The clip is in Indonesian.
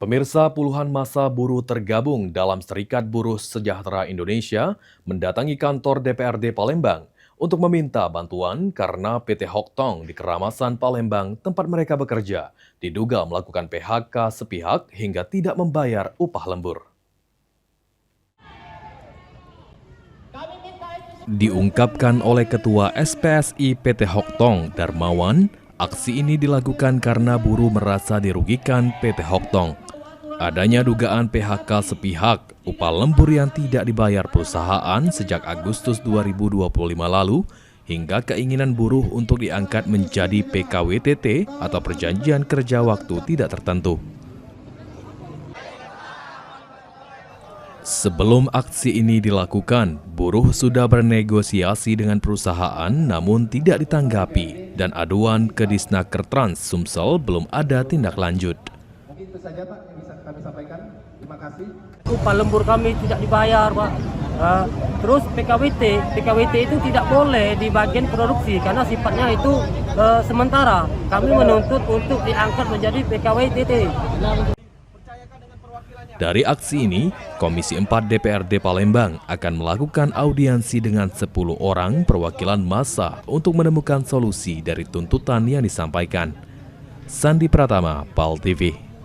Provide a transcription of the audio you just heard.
Pemirsa, puluhan massa buruh tergabung dalam Serikat Buruh Sejahtera Indonesia mendatangi kantor DPRD Palembang untuk meminta bantuan karena PT Hoktong di Keramasan Palembang tempat mereka bekerja diduga melakukan PHK sepihak hingga tidak membayar upah lembur. Diungkapkan oleh Ketua SPSI PT Hoktong, Darmawan, aksi ini dilakukan karena buruh merasa dirugikan PT Hoktong. Adanya dugaan PHK sepihak, upah lembur yang tidak dibayar perusahaan sejak Agustus 2025 lalu, hingga keinginan buruh untuk diangkat menjadi PKWTT atau Perjanjian Kerja Waktu Tidak Tertentu. Sebelum aksi ini dilakukan, buruh sudah bernegosiasi dengan perusahaan namun tidak ditanggapi dan aduan ke Disnaker Trans Sumsel belum ada tindak lanjut. Itu saja Pak yang bisa kami sampaikan. Terima kasih. Upah lembur kami tidak dibayar, Pak. Terus PKWT itu tidak boleh di bagian produksi karena sifatnya itu sementara. Kami menuntut untuk diangkat menjadi PKWTT. Dari aksi ini, Komisi 4 DPRD Palembang akan melakukan audiensi dengan 10 orang perwakilan massa untuk menemukan solusi dari tuntutan yang disampaikan. Sandi Pratama, PAL TV.